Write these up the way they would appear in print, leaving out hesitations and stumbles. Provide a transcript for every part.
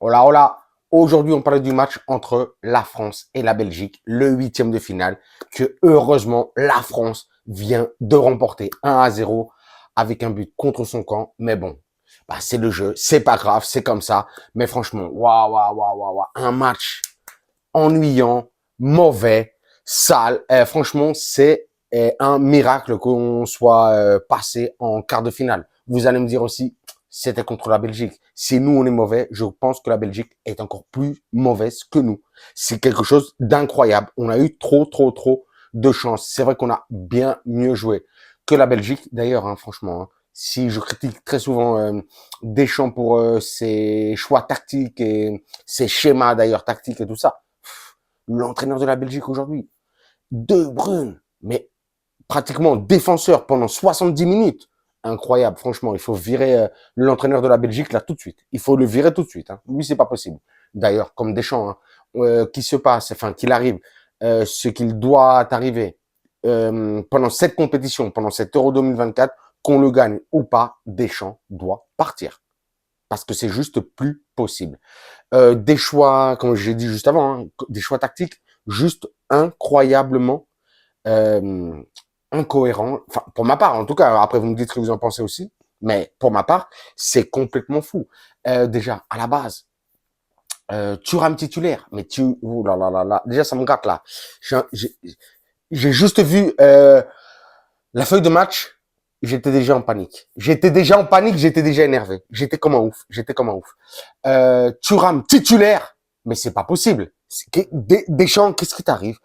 Hola, hola. Aujourd'hui, on parlait du match entre la France et la Belgique, le huitième de finale, que heureusement, la France vient de remporter 1-0 avec un but contre son camp. Mais bon, bah, c'est le jeu, c'est pas grave, c'est comme ça. Mais franchement, waouh, waouh, waouh, waouh, waouh, un match ennuyant, mauvais, sale. Franchement, c'est un miracle qu'on soit passé en quart de finale. Vous allez me dire aussi, c'était contre la Belgique. Si nous, on est mauvais, je pense que la Belgique est encore plus mauvaise que nous. C'est quelque chose d'incroyable. On a eu trop, trop, trop de chance. C'est vrai qu'on a bien mieux joué que la Belgique. D'ailleurs, hein, franchement, hein, si je critique très souvent Deschamps pour ses choix tactiques et ses schémas d'ailleurs tactiques et tout ça, l'entraîneur de la Belgique aujourd'hui, De Bruyne, mais pratiquement défenseur pendant 70 minutes. Incroyable, franchement, il faut virer l'entraîneur de la Belgique là tout de suite. Il faut le virer tout de suite. Hein. Lui, c'est pas possible. D'ailleurs, comme Deschamps, hein, qu'il se passe, enfin qu'il arrive, ce qu'il doit arriver pendant cette compétition, pendant cet Euro 2024, qu'on le gagne ou pas, Deschamps doit partir parce que c'est juste plus possible. Des choix, comme j'ai dit juste avant, hein, des choix tactiques juste incroyablement euh, incohérents. Enfin, pour ma part, en tout cas. Après, vous me dites ce que vous en pensez aussi. Mais pour ma part, c'est complètement fou. Déjà, à la base, Thuram titulaire. Mais ouh là là là là. Déjà, ça me gratte là. J'ai juste vu la feuille de match. J'étais déjà en panique. J'étais déjà en panique, j'étais déjà énervé. J'étais comme un ouf. J'étais comme un ouf. Thuram titulaire, mais c'est pas possible. Deschamps, qu'est-ce qui t'arrive?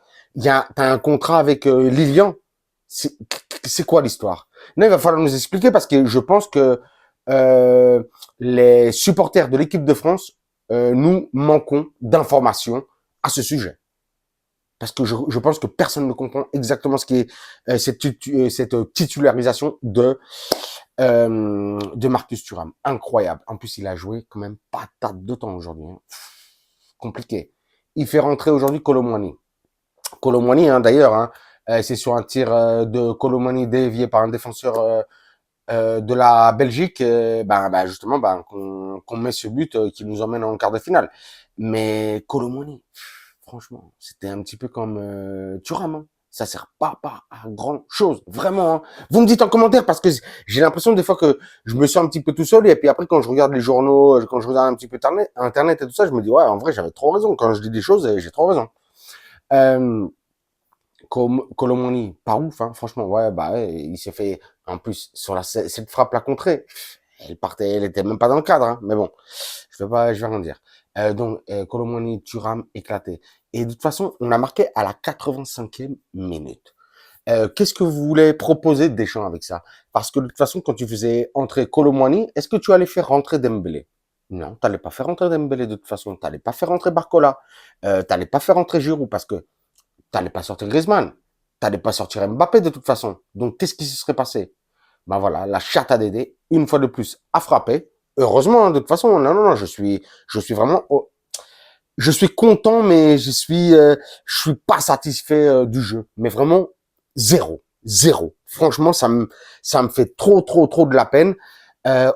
T'as un contrat avec Lilian. C'est quoi l'histoire? Non, il va falloir nous expliquer parce que je pense que les supporters de l'équipe de France, nous manquons d'informations à ce sujet. Parce que je pense que personne ne comprend exactement ce qui est cette titularisation de Marcus Thuram. Incroyable. En plus, il a joué quand même patate de temps aujourd'hui. Hein. Compliqué. Il fait rentrer aujourd'hui Colomwani. Colomwani, hein, d'ailleurs, hein, c'est sur un tir de Colomwani dévié par un défenseur de la Belgique, justement, qu'on met ce but qui nous emmène en quart de finale. Mais Colomwani, franchement, c'était un petit peu comme Thuram. Hein. Ça sert pas à grand chose, vraiment. Hein. Vous me dites en commentaire parce que j'ai l'impression des fois que je me sens un petit peu tout seul et puis après quand je regarde les journaux, quand je regarde un petit peu internet et tout ça, je me dis ouais, en vrai j'avais trop raison. Quand je dis des choses, j'ai trop raison. Euh, Colomoni, pas ouf, hein, franchement, ouais, il s'est fait, en plus, sur cette frappe la contrée, elle était même pas dans le cadre, hein, mais bon, je vais rien dire. Colomoni, Thuram, éclaté. Et de toute façon, on a marqué à la 85e minute. Qu'est-ce que vous voulez proposer Deschamps avec ça? Parce que de toute façon, quand tu faisais entrer Colomoni, est-ce que tu allais faire rentrer Dembélé? Non, t'allais pas faire rentrer Dembélé de toute façon, t'allais pas faire rentrer Barcola, t'allais pas faire rentrer Giroud parce que t'allais pas sortir Griezmann, t'allais pas sortir Mbappé de toute façon. Donc qu'est-ce qui se serait passé? Ben voilà, la chatte à Dédé, une fois de plus, a frappé. Heureusement, hein, de toute façon, non, je suis vraiment, je suis content, mais je suis pas satisfait du jeu. Mais vraiment, zéro, zéro. Franchement, ça me fait trop, trop, trop de la peine.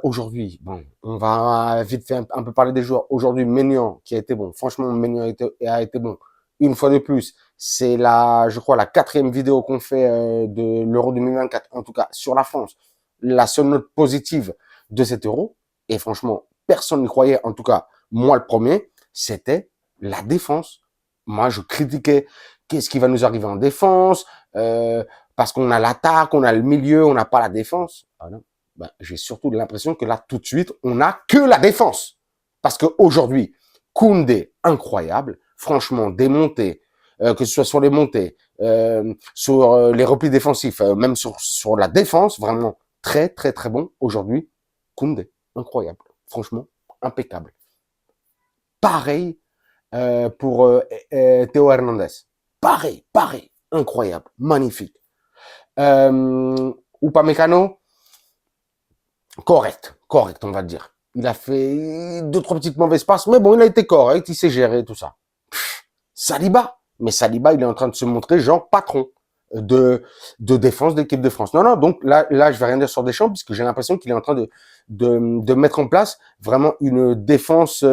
Aujourd'hui, bon, on va vite faire un peu parler des joueurs. Aujourd'hui, Maignan, qui a été bon. Franchement, Maignan a été bon. Une fois de plus, c'est je crois, la quatrième vidéo qu'on fait de l'Euro 2024, en tout cas sur la France. La seule note positive de cet Euro, et franchement, personne n'y croyait, en tout cas, moi le premier, c'était la défense. Moi, je critiquais qu'est-ce qui va nous arriver en défense, parce qu'on a l'attaque, on a le milieu, on n'a pas la défense. Ah non. Ben, j'ai surtout l'impression que là, tout de suite, on n'a que la défense. Parce qu'aujourd'hui, Koundé, incroyable, franchement, démonté, que ce soit sur les montées, sur les replis défensifs, même sur la défense, vraiment très, très, très bon. Aujourd'hui, Koundé, incroyable, franchement, impeccable. Pareil pour Théo Hernandez. Pareil, incroyable, magnifique. Upamecano, correct, on va dire. Il a fait deux, trois petites mauvaises passes, mais bon, il a été correct, il s'est géré, tout ça. Saliba, mais Saliba, il est en train de se montrer genre patron de défense d'équipe de France. Non, donc là, je vais rien dire sur Deschamps, puisque j'ai l'impression qu'il est en train de mettre en place vraiment une défense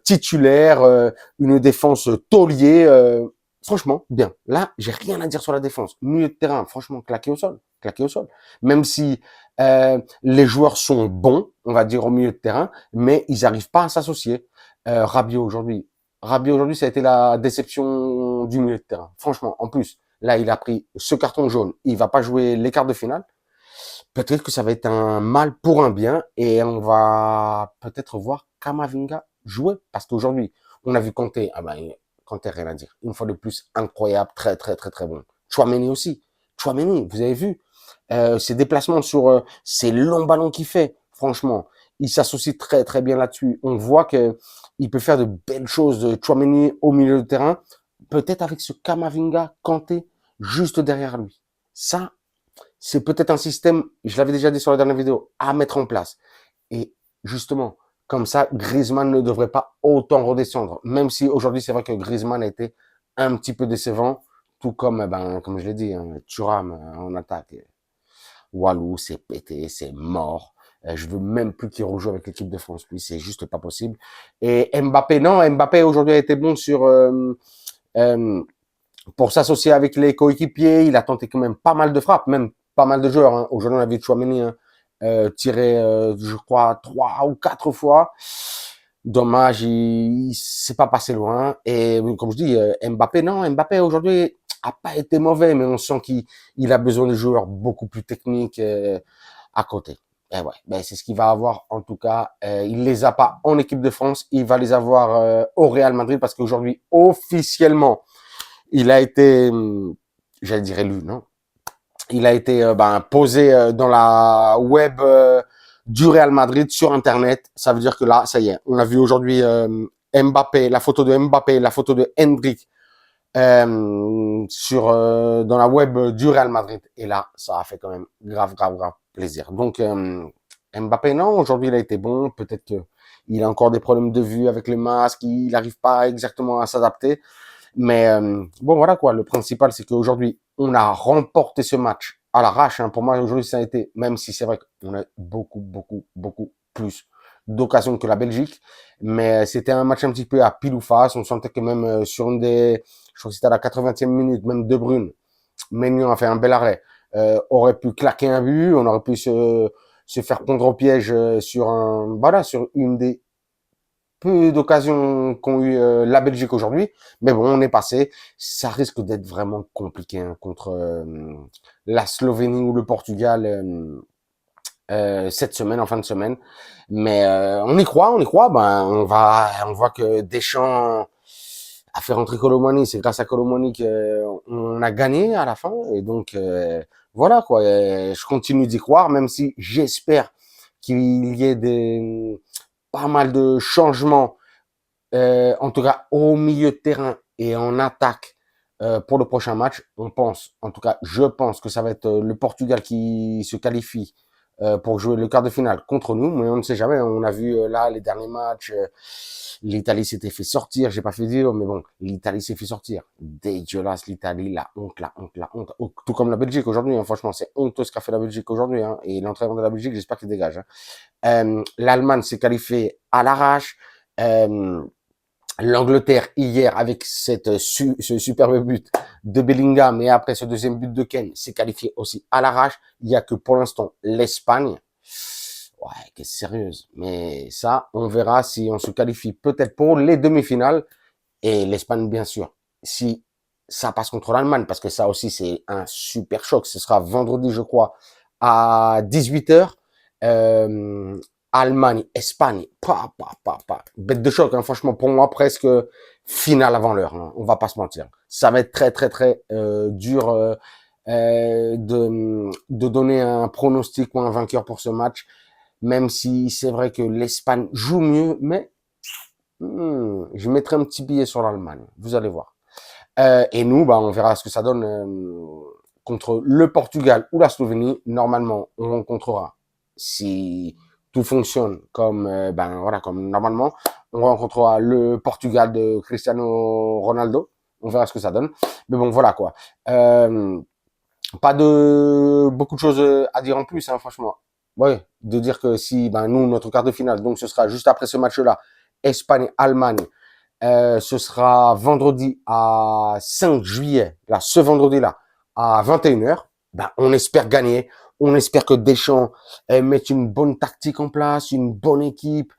titulaire, une défense taulier. Franchement, bien. Là, j'ai rien à dire sur la défense. Milieu de terrain, franchement, claqué au sol. Claqué au sol. Même si les joueurs sont bons, on va dire, au milieu de terrain, mais ils n'arrivent pas à s'associer. Rabiot aujourd'hui. Rabiot aujourd'hui, ça a été la déception du milieu de terrain. Franchement, en plus, là, il a pris ce carton jaune. Il va pas jouer les quarts de finale. Peut-être que ça va être un mal pour un bien et on va peut-être voir Kamavinga jouer parce qu'aujourd'hui, on a vu Kanté. Ah ben, Kanté, rien à dire. Une fois de plus, incroyable, très, très, très, très bon. Chouameni aussi. Chouameni, vous avez vu ses déplacements sur ces longs ballons qu'il fait. Franchement, il s'associe très, très bien là-dessus. On voit que il peut faire de belles choses. Chouameni au milieu de terrain, peut-être avec ce Kamavinga, Kanté juste derrière lui. Ça, c'est peut-être un système, je l'avais déjà dit sur la dernière vidéo, à mettre en place. Et justement, comme ça, Griezmann ne devrait pas autant redescendre. Même si aujourd'hui, c'est vrai que Griezmann a été un petit peu décevant, tout comme, comme je l'ai dit, Thuram en attaque. Walou, c'est pété, c'est mort. Je veux même plus qu'il rejoue avec l'équipe de France. Lui, c'est juste pas possible. Et Mbappé, non, Mbappé aujourd'hui a été bon sur pour s'associer avec les coéquipiers. Il a tenté quand même pas mal de frappes, même pas mal de joueurs. Hein. Aujourd'hui, on a vu Chouameni tirer, je crois, 3 ou 4 fois. Dommage, il s'est pas passé loin. Et comme je dis, Mbappé, non, Mbappé aujourd'hui a pas été mauvais, mais on sent qu'il a besoin de joueurs beaucoup plus techniques à côté. Et ouais, ben c'est ce qu'il va avoir en tout cas. Il les a pas en équipe de France, il va les avoir au Real Madrid parce qu'aujourd'hui officiellement il a été, j'allais dire élu, non? Il a été posé dans la web du Real Madrid sur Internet. Ça veut dire que là, ça y est, on a vu aujourd'hui Mbappé, la photo de Mbappé, la photo de Hendrik sur dans la web du Real Madrid. Et là, ça a fait quand même grave, grave, grave plaisir. Donc Mbappé, non, aujourd'hui il a été bon. Peut-être qu'il a encore des problèmes de vue avec le masque, il n'arrive pas exactement à s'adapter. Mais bon, voilà quoi. Le principal, c'est qu'aujourd'hui, on a remporté ce match à l'arrache. Hein. Pour moi, aujourd'hui, ça a été, même si c'est vrai qu'on a beaucoup, beaucoup, beaucoup plus d'occasions que la Belgique. Mais c'était un match un petit peu à pile ou face. On sentait que même sur une des, je crois que c'était à la 80e minute, même De Bruyne, Maignan a fait un bel arrêt, aurait pu claquer un but. On aurait pu se faire prendre au piège sur voilà, sur une des peu d'occasions qu'ont eu la Belgique aujourd'hui, mais bon, on est passé. Ça risque d'être vraiment compliqué hein, contre la Slovénie ou le Portugal cette semaine, en fin de semaine. Mais on y croit, on y croit. Ben, on voit que Deschamps a fait rentrer Colomani. C'est grâce à Colomani qu'on a gagné à la fin. Et donc voilà quoi. Je continue d'y croire, même si j'espère qu'il y ait pas mal de changements, en tout cas au milieu de terrain et en attaque pour le prochain match. On pense, en tout cas, je pense que ça va être le Portugal qui se qualifie pour jouer le quart de finale contre nous, mais on ne sait jamais. On a vu là les derniers matchs, l'Italie s'était fait sortir. J'ai pas fait dire, mais bon, l'Italie s'est fait sortir. Dégueulasse l'Italie, la honte, la honte, la honte. Tout comme la Belgique aujourd'hui. Hein, franchement, c'est honteux ce qu'a fait la Belgique aujourd'hui. Hein, et l'entraîneur de la Belgique, j'espère qu'il dégage. Hein. L'Allemagne s'est qualifiée à l'arrache. L'Angleterre hier avec ce superbe but de Bellingham et après ce deuxième but de Kane s'est qualifié aussi à l'arrache. Il y a que pour l'instant l'Espagne. Ouais, qui est sérieuse. Mais ça, on verra si on se qualifie peut-être pour les demi-finales et l'Espagne bien sûr. Si ça passe contre l'Allemagne parce que ça aussi c'est un super choc. Ce sera vendredi je crois à 18h. Allemagne, Espagne, bête de choc, hein, franchement, pour moi, presque finale avant l'heure, hein, on va pas se mentir. Ça va être très, très, très dur de donner un pronostic ou un vainqueur pour ce match, même si c'est vrai que l'Espagne joue mieux, mais je mettrai un petit billet sur l'Allemagne, vous allez voir. Et nous, on verra ce que ça donne contre le Portugal ou la Slovénie. Normalement, on rencontrera, si tout fonctionne comme voilà, comme normalement, on rencontrera le Portugal de Cristiano Ronaldo. On verra ce que ça donne. Mais bon, voilà quoi. Pas de beaucoup de choses à dire en plus, hein, franchement. Ouais, de dire que si nous notre quart de finale, donc ce sera juste après ce match-là, Espagne-Allemagne. Ce sera vendredi à 5 juillet, là, ce vendredi-là, à 21h. Ben, on espère gagner. On espère que Deschamps mette une bonne tactique en place, une bonne équipe,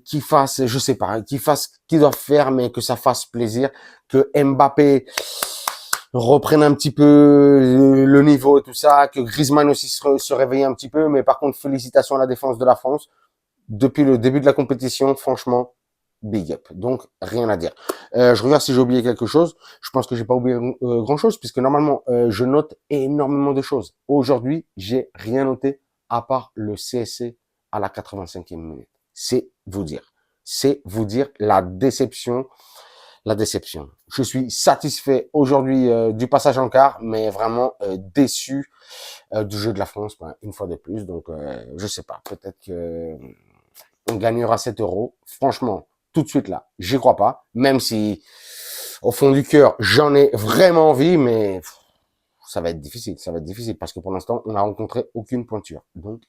qui fasse, je sais pas, qui fasse ce qu'il doit faire, mais que ça fasse plaisir, que Mbappé reprenne un petit peu le niveau et tout ça, que Griezmann aussi se réveille un petit peu, mais par contre, félicitations à la défense de la France. Depuis le début de la compétition, franchement, big up. Donc, rien à dire. Je regarde si j'ai oublié quelque chose. Je pense que j'ai pas oublié grand-chose, puisque normalement, je note énormément de choses. Aujourd'hui, j'ai rien noté, à part le CSC à la 85e minute. C'est vous dire. C'est vous dire la déception. La déception. Je suis satisfait aujourd'hui du passage en quart, mais vraiment déçu du jeu de la France, ben, une fois de plus. Donc, je sais pas. Peut-être que on gagnera 7 euros. Franchement, tout de suite là, j'y crois pas. Même si, au fond du cœur, j'en ai vraiment envie, mais ça va être difficile. Ça va être difficile parce que pour l'instant, on n'a rencontré aucune pointure. Donc,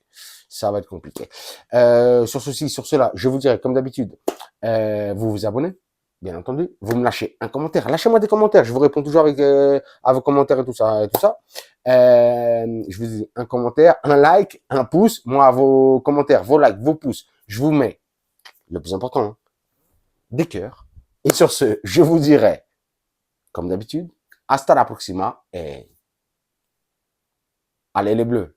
ça va être compliqué. Sur ceci, sur cela, je vous dirai, comme d'habitude, vous vous abonnez, bien entendu. Vous me lâchez un commentaire. Lâchez-moi des commentaires. Je vous réponds toujours avec à vos commentaires et tout ça, et tout ça. Je vous dis un commentaire, un like, un pouce. Moi, vos commentaires, vos likes, vos pouces, je vous mets le plus important, hein, des cœurs. Et sur ce, je vous dirai, comme d'habitude, hasta la próxima et allez les bleus.